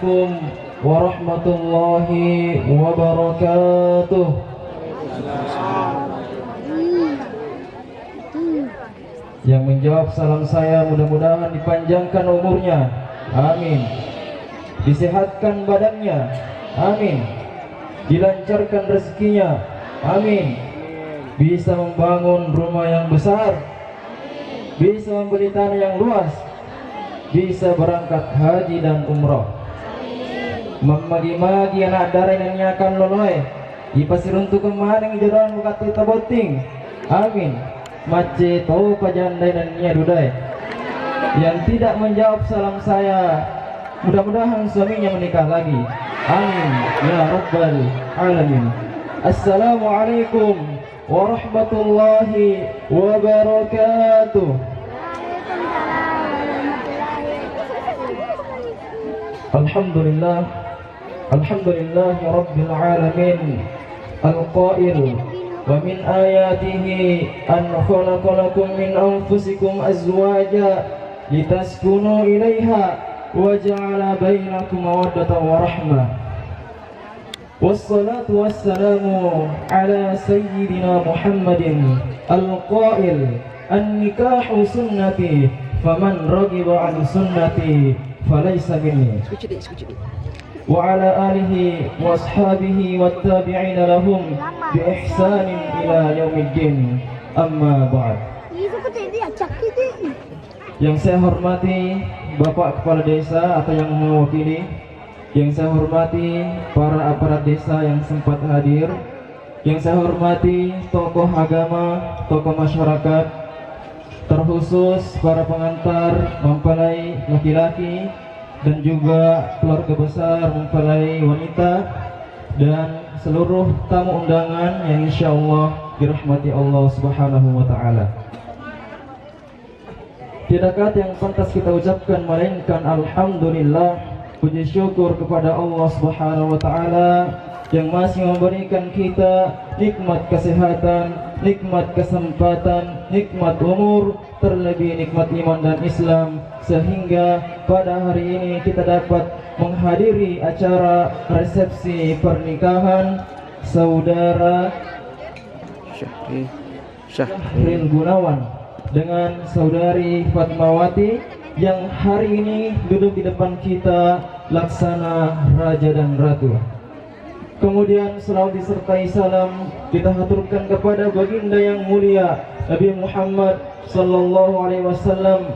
Assalamualaikum warahmatullahi wabarakatuh. Yang menjawab salam saya mudah-mudahan dipanjangkan umurnya, amin. Disehatkan badannya, amin. Dilancarkan rezekinya, amin. Bisa membangun rumah yang besar, bisa membeli tanah yang luas, bisa berangkat haji dan umroh. Memagi-magi anak darah yang nyakan loloy ipasir untuk kemarin jodohan bukat kita boting, amin. Mace tau pajandai dan nyadudai. Yang tidak menjawab salam saya, mudah-mudahan suaminya menikah lagi, amin ya rabbal alamin. Assalamualaikum warahmatullahi wabarakatuh. Alhamdulillah, alhamdulillah rabbil alamin. Al-qail wa min ayatihi an khalaqa lakum min anfusikum azwaja litaskunu ilaiha wa ja'ala bainakum mawaddatan wa rahmah. Wassalatu wassalamu ala sayyidina Muhammadin al-qail an-nikahu sunnati faman raghiba an sunnati falaysa minni. Wa ala alihi wa ashabihi wa tabi'ina lahum bi ihsanin ila yaumiddin, amma ba'd. Yang saya hormati Bapak Kepala Desa atau yang mewakili, yang saya hormati para aparat desa yang sempat hadir, yang saya hormati tokoh agama, tokoh masyarakat, terkhusus para pengantar mempelai laki-laki dan juga keluarga besar mempelai wanita dan seluruh tamu undangan yang insya Allah dirahmati Allah Subhanahu wa ta'ala. Tidakkah yang pantas kita ucapkan melainkan alhamdulillah, puji syukur kepada Allah Subhanahu wa ta'ala yang masih memberikan kita nikmat kesehatan, nikmat kesempatan, nikmat umur, terlebih nikmat iman dan Islam, sehingga pada hari ini kita dapat menghadiri acara resepsi pernikahan saudara Syahril Gunawan dengan saudari Fatmawati yang hari ini duduk di depan kita laksana raja dan ratu. Kemudian selalu disertai salam kita haturkan kepada baginda yang mulia Nabi Muhammad sallallahu alaihi wasallam,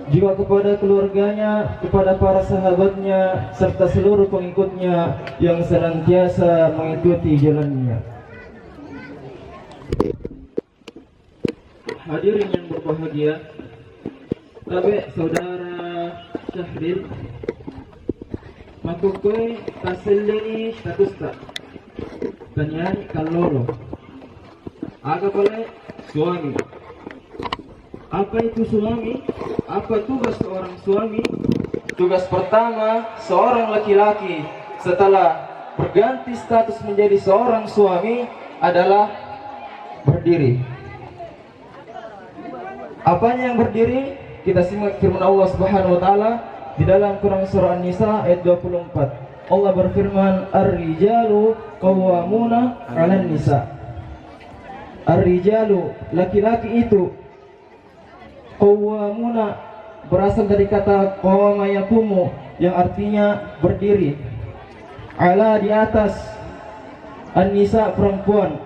juga kepada keluarganya, kepada para sahabatnya serta seluruh pengikutnya yang senantiasa mengikuti jalannya. Hadirin yang berbahagia, tabe saudara Syahril makukoy taselleni statusta tanyani kalolo aga pala suami. Apa itu suami? Apa tugas seorang suami? Tugas pertama seorang laki-laki setelah berganti status menjadi seorang suami adalah berdiri. Apanya yang berdiri? Kita simak firman Allah Subhanahu wa taala di dalam Quran surah An-Nisa ayat 24. Allah berfirman, "Ar-rijalu qawwamuna 'alan nisa." Ar-rijalu, laki-laki itu, qawwamuna berasal dari kata qawama yaqumu yang artinya berdiri. Ala di atas, an-nisa perempuan.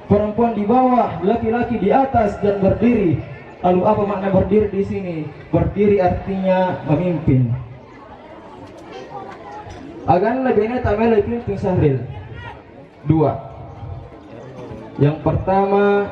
Perempuan di bawah, laki-laki di atas dan berdiri. Lalu apa makna berdiri di sini? Berdiri artinya memimpin. Agan lebih ini tamai lebih pimpin Syahril. Dua. Yang pertama,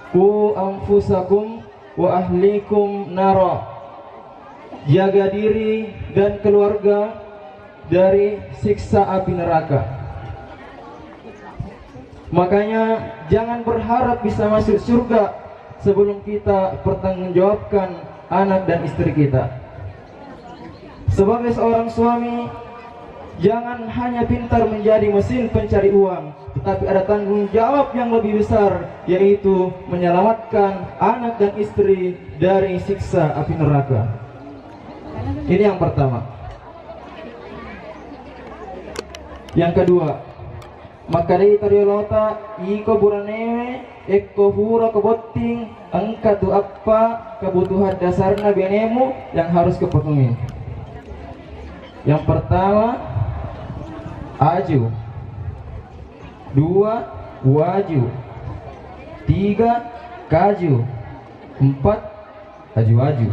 ku anfusakum wa ahlikum nara. Jaga diri dan keluarga dari siksa api neraka. Makanya jangan berharap bisa masuk surga sebelum kita pertanggungjawabkan anak dan istri kita. Sebagai seorang suami, jangan hanya pintar menjadi mesin pencari uang, tetapi ada tanggung jawab yang lebih besar, yaitu menyelamatkan anak dan istri dari siksa api neraka. Ini yang pertama. Yang kedua, makadai tariolota iko buranewe eko hura keboting angka tu apa kebutuhan dasarnya benemu yang harus kepenuhi. Yang pertama, aju. Dua, waju. Tiga, kaju. Empat, aju-aju.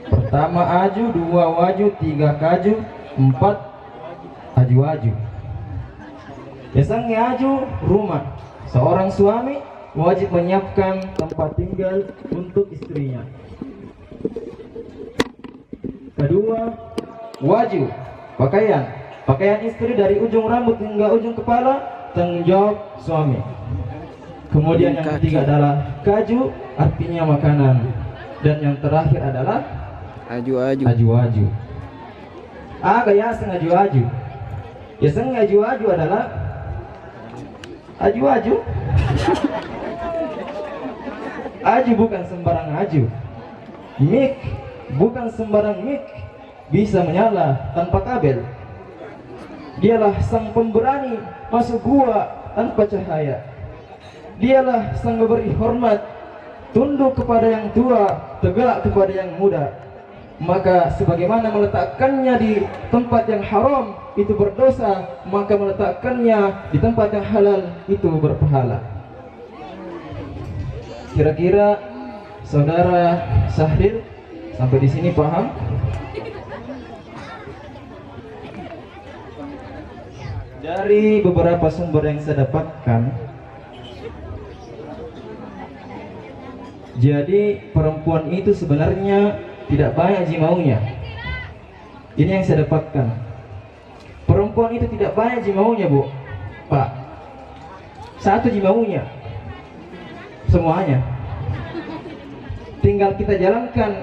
Pertama aju, dua waju, tiga kaju, empat aju-aju. Biasanya aju rumah. Seorang suami wajib menyiapkan tempat tinggal untuk istrinya. Kedua, waju, pakaian. Pakaian istri dari ujung rambut hingga ujung kepala tanggung jawab suami. Kemudian yang ketiga adalah kaju, artinya makanan. Dan yang terakhir adalah aju-aju. Gaya seng aju-aju. Ya seng aju-aju adalah aju-aju. Aju bukan sembarang aju. Mik bukan sembarang mik. Bisa menyala tanpa kabel. Dialah sang pemberani masuk gua tanpa cahaya. Dialah sang memberi hormat, tunduk kepada yang tua, tegak kepada yang muda. Maka sebagaimana meletakkannya di tempat yang haram itu berdosa, maka meletakkannya di tempat yang halal itu berpahala. Kira-kira saudara Sahril sampai di sini paham? Dari beberapa sumber yang saya dapatkan, jadi perempuan itu sebenarnya tidak banyak jimaunya. Ini yang saya dapatkan. Perempuan itu tidak banyak jimaunya, Bu, Pak. Satu jimaunya, semuanya. Tinggal kita jalankan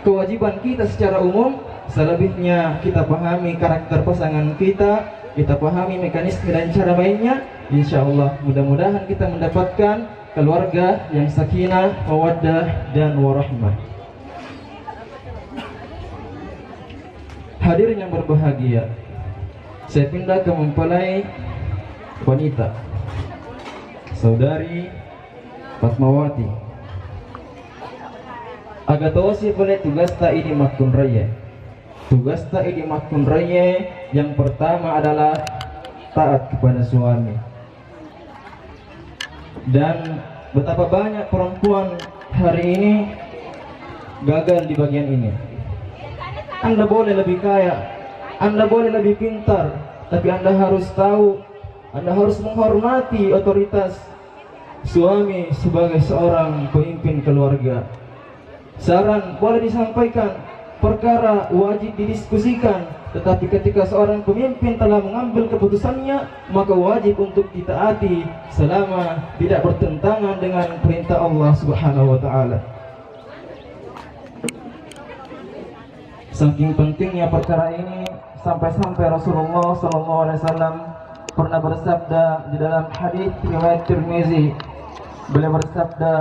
kewajiban kita secara umum. Selebihnya kita pahami karakter pasangan kita pahami mekanisme dan cara mainnya. Insya Allah mudah-mudahan kita mendapatkan keluarga yang sakinah, mawaddah, dan warahmah. Hadirin yang berbahagia, saya pindah ke mempelai wanita, saudari Fatmawati. Agatosi boleh tugas tak ini makun raya. Tugas tak ini makun raya yang pertama adalah taat kepada suami. Dan betapa banyak perempuan hari ini gagal di bagian ini. Anda boleh lebih kaya, Anda boleh lebih pintar, tapi Anda harus tahu, Anda harus menghormati otoritas suami sebagai seorang pemimpin keluarga. Saran boleh disampaikan, perkara wajib didiskusikan, tetapi ketika seorang pemimpin telah mengambil keputusannya, maka wajib untuk ditaati selama tidak bertentangan dengan perintah Allah Subhanahu wa taala. Saking pentingnya perkara ini sampai-sampai Rasulullah SAW pernah bersabda di dalam hadis riwayat Tirmizi. Beliau bersabda,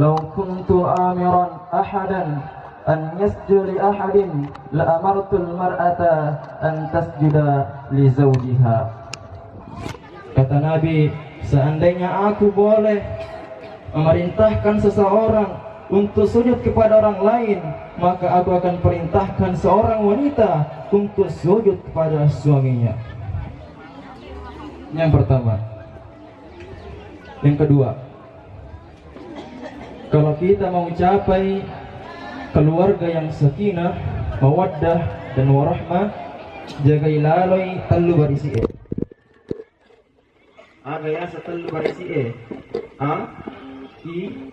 "Lau kuntu amiran ahadan an yasjuda li ahadin la amartul mar'ata an tasjuda li zawjiha." Kata Nabi, seandainya aku boleh memerintahkan seseorang untuk sujud kepada orang lain, maka aku akan perintahkan seorang wanita untuk sujud kepada suaminya. Yang pertama. Yang kedua, kalau kita mau capai keluarga yang sakinah, mawaddah, dan warahmah, jagai laloi telu barisi e. Ada ya setelu barisi e. A, I,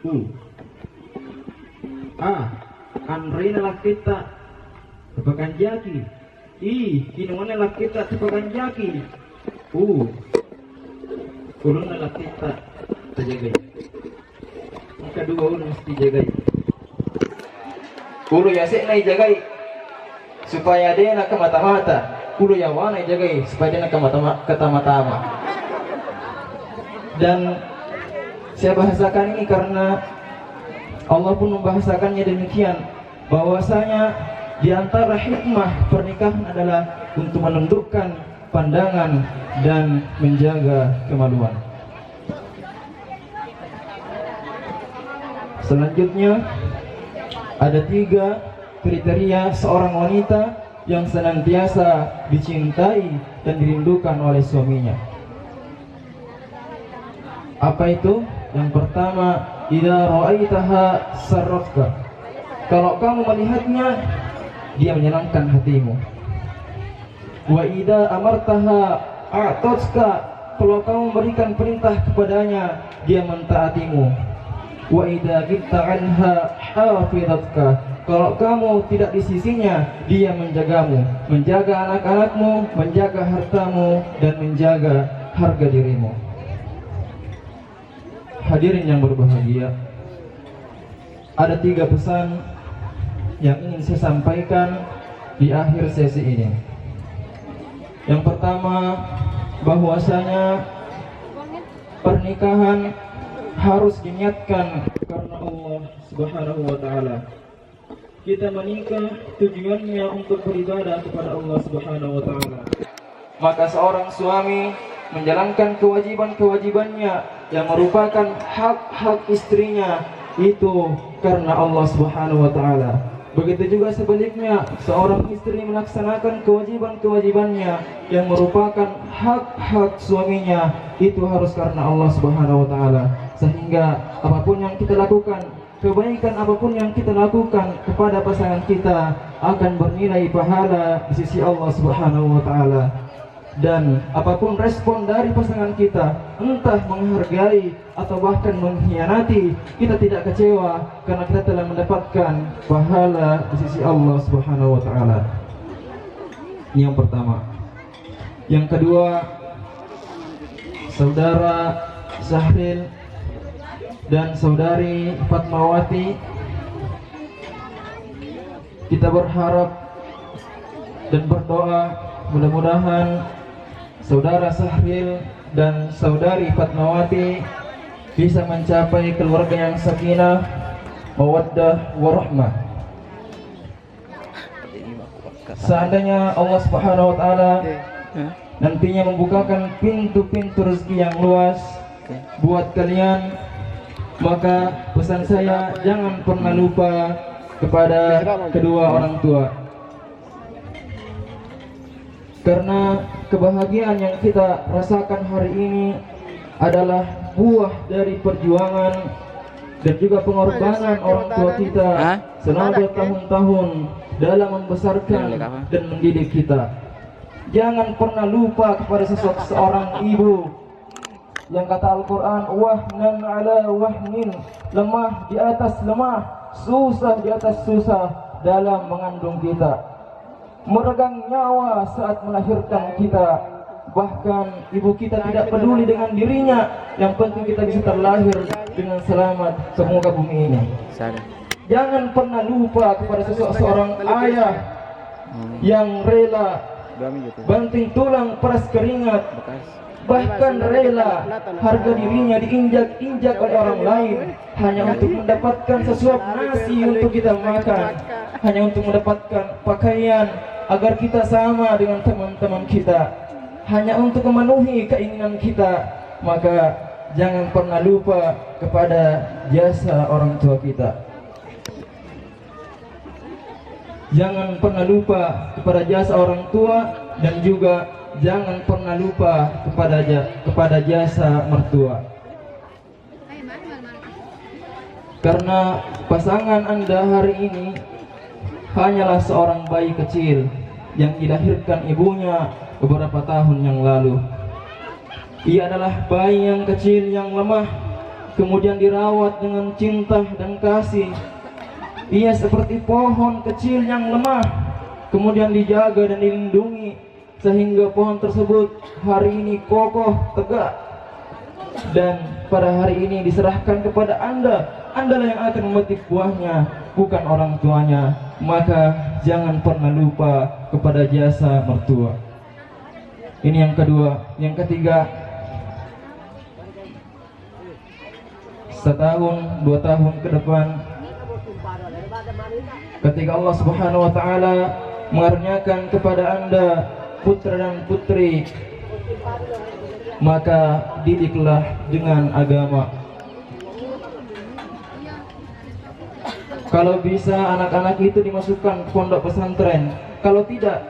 U. A, Andrina lakita tepakan jaki. I, kinuane lakita tepakan jaki. U, ulun lakita terjaga. Yang kedua ulun mesti jagai. Ulu ya sekna jagai supaya dia nak mata-mata. Ulu ya wana jagai supaya dia nak mata-mata. Dan saya bahasakan ini karena Allah pun membahasakannya demikian, bahwasanya di antara hikmah pernikahan adalah untuk menundukkan pandangan dan menjaga kemaluan. Selanjutnya ada 3 kriteria seorang wanita yang senantiasa dicintai dan dirindukan oleh suaminya. Apa itu? Yang pertama, idza ra'aitaha sarratka. Kalau kamu melihatnya, dia menyenangkan hatimu. Wa idza amartaha a'tatka. Kalau kamu memberikan perintah kepadanya, dia mentaatimu. Wa idza ghibta anha hafizatka. Kalau kamu tidak di sisinya, dia menjagamu, menjaga anak-anakmu, menjaga hartamu, dan menjaga harga dirimu. Hadirin yang berbahagia, ada 3 pesan yang ingin saya sampaikan di akhir sesi ini. Yang pertama, bahwasanya pernikahan harus diniatkan karena Allah Subhanahu wa taala. Kita menikah tujuannya untuk beribadah kepada Allah Subhanahu wa taala. Maka seorang suami menjalankan kewajiban-kewajibannya yang merupakan hak-hak istrinya itu karena Allah Subhanahu wa taala. Begitu juga sebaliknya, seorang istri melaksanakan kewajiban-kewajibannya yang merupakan hak-hak suaminya itu harus karena Allah Subhanahu wa taala. Sehingga apapun yang kita lakukan, kebaikan apapun yang kita lakukan kepada pasangan kita akan bernilai pahala di sisi Allah Subhanahu wa taala. Dan apapun respon dari pasangan kita, entah menghargai atau bahkan mengkhianati, kita tidak kecewa karena kita telah mendapatkan pahala di sisi Allah Subhanahu wa taala. Yang pertama. Yang kedua, saudara Sahril dan saudari Fatmawati, kita berharap dan berdoa mudah-mudahan saudara Sahril dan saudari Fatmawati bisa mencapai keluarga yang sakinah, mawaddah, warahmah. Seandainya Allah Subhanahu wa taala nantinya membukakan pintu-pintu rezeki yang luas buat kalian, maka pesan saya jangan pernah lupa kepada kedua orang tua. Karena kebahagiaan yang kita rasakan hari ini adalah buah dari perjuangan dan juga pengorbanan orang tua kita selama bertahun-tahun dalam membesarkan dan mendidik kita. Jangan pernah lupa kepada seorang ibu yang kata Al-Quran, wahnan ala wahnin, lemah di atas lemah, susah di atas susah dalam mengandung kita, meregang nyawa saat melahirkan kita. Bahkan ibu kita tidak peduli dengan dirinya, yang penting kita bisa terlahir dengan selamat ke muka bumi ini. Jangan pernah lupa kepada seorang ayah yang rela banting tulang peras keringat, bahkan rela harga dirinya diinjak-injak oleh orang lain hanya untuk mendapatkan sesuap nasi untuk kita makan, hanya untuk mendapatkan pakaian agar kita sama dengan teman-teman kita, hanya untuk memenuhi keinginan kita. Maka jangan pernah lupa kepada jasa orang tua kita. Jangan pernah lupa kepada jasa orang tua, dan juga jangan pernah lupa kepada jasa mertua. Karena pasangan Anda hari ini hanyalah seorang bayi kecil yang dilahirkan ibunya beberapa tahun yang lalu. Ia adalah bayi yang kecil yang lemah, kemudian dirawat dengan cinta dan kasih. Ia seperti pohon kecil yang lemah, kemudian dijaga dan dilindungi sehingga pohon tersebut hari ini kokoh tegak, dan pada hari ini diserahkan kepada Anda. Andalah yang akan memetik buahnya, bukan orang tuanya. Maka jangan pernah lupa kepada jasa mertua. Ini yang kedua. Yang ketiga, setahun, 2 tahun ke depan, ketika Allah Subhanahu wa taala mengaruniakan kepada Anda putra dan putri, maka didiklah dengan agama. Kalau bisa anak-anak itu dimasukkan ke pondok pesantren, kalau tidak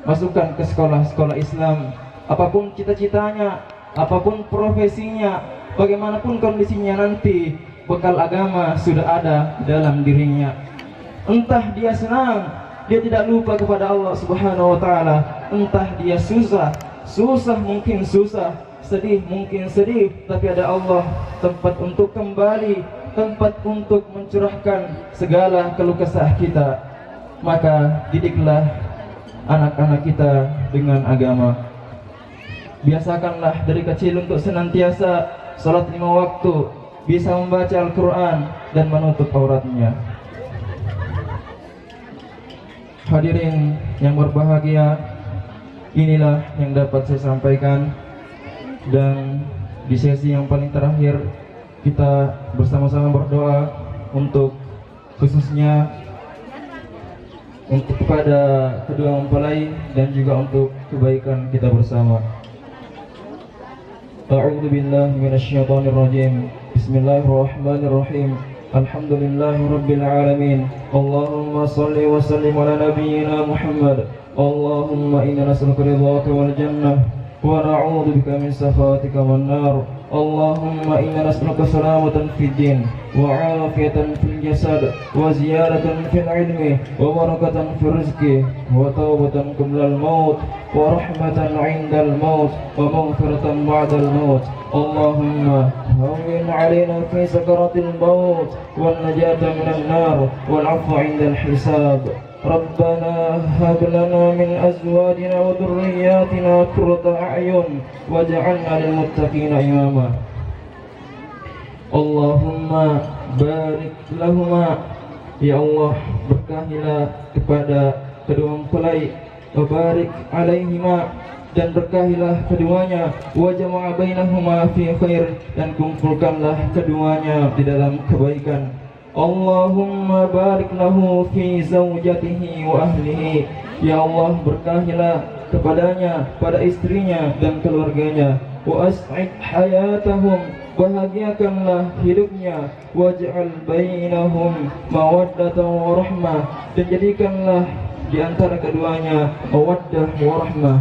masukkan ke sekolah-sekolah Islam. Apapun cita-citanya, apapun profesinya, bagaimanapun kondisinya nanti, bekal agama sudah ada dalam dirinya. Entah dia senang, dia tidak lupa kepada Allah Subhanahu wa taala, entah dia susah mungkin susah, sedih mungkin sedih, tapi ada Allah, tempat untuk kembali, tempat untuk mencurahkan segala keluh kesah kita. Maka didiklah anak-anak kita dengan agama. Biasakanlah dari kecil untuk senantiasa salat 5 waktu, bisa membaca Al-Quran dan menutup auratnya. Hadirin yang berbahagia, inilah yang dapat saya sampaikan. Dan di sesi yang paling terakhir, kita bersama-sama berdoa untuk khususnya untuk kepada kedua mempelai dan juga untuk kebaikan kita bersama. A'udzu billahi minasyaitonir rajim. Bismillahirrahmanirrahim. Alhamdulillahirabbil alamin. Allahumma shalli wa sallim ala nabiyyina Muhammad. Allahumma inna nas'aluka ridhaka wal jannah wa na'udzu bika min sakhatika wan nar. Allahumma inna nas'aluka salamatan fid din wa 'afiyatan fil jasad wa ziyadatan fil ilmi wa barakatan fil rizqi wa taubatan qabla al maut wa rahmatan 'inda al maut wa maghfiratan ba'da al maut. Allahumma hawwin 'alaina fi sakaratil maut wan najata minan nar wal 'afwa 'inda al hisab. ربنا هب لنا من أزواجنا وذرياتنا قرة أعين واجعلنا للمتقين إماما. Allahumma barik lahuma, ya Allah, berkahilah kepada kedua mempelai, wa barik alaihima, dan berkahilah keduanya, wa jama'a bainahuma fi khair, dan kumpulkanlah keduanya di dalam kebaikan. Allahumma barik lahu fi zawjatihi wa ahlihi, ya Allah, berkahilah kepadanya, pada istrinya dan keluarganya. Wa as'id hayatahum, bahagiakanlah hidupnya. Waj'al bainahum mawaddatan wa rahmah, dan jadikanlah di antara keduanya mawaddah wa rahmah.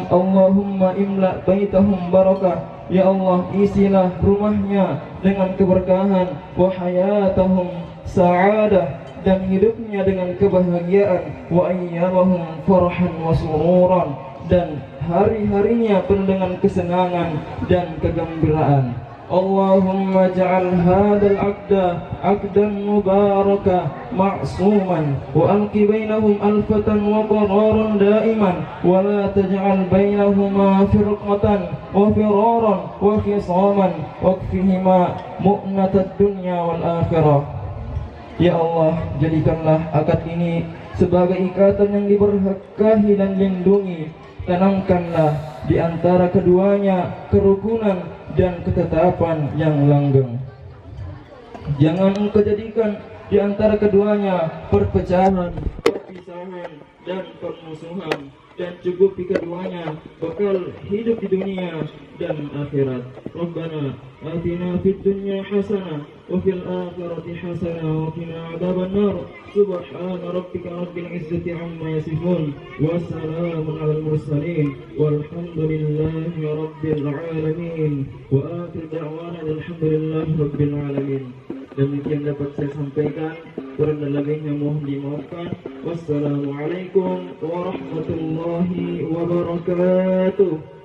Allahumma imla baitahum barakah, ya Allah, isilah rumahnya dengan keberkahan. Wa hayatahum sa'adah, dan hidupnya dengan kebahagiaan. Wa ayyamahum farhan wa sururan, dan hari-harinya penuh dengan kesenangan dan kegembiraan. Allahumma ja'al hadal aqdan mubaraka ma'suman wa alqi bainahum alfatan wa qararan daiman wa la taj'al bainahuma firqatan wa firaran wa khisaman wakfihima mu'natad dunya wal akhirah. Ya Allah, jadikanlah akad ini sebagai ikatan yang diberkahi dan lindungi. Tanamkanlah di antara keduanya kerukunan dan ketetapan yang langgeng. Jangan engkau jadikan di antara keduanya perpecahan, perpisahan, dan permusuhan, dan cukupi keduanya bekal hidup di dunia dan akhirat. Rabbana atina fid dunya hasanah wa fil akhirati hasanah wa qina adzaban nar. Subhana rabbika rabbil izzati amma yasifun wa salamun alal mursalin walhamdulillahi rabbil alamin. Wa akhir da'wana alhamdulillahi rabbil alamin. Demikian dapat saya sampaikan, kurang dan lebihnya mohon dimaafkan. Wassalamualaikum warahmatullahi wabarakatuh.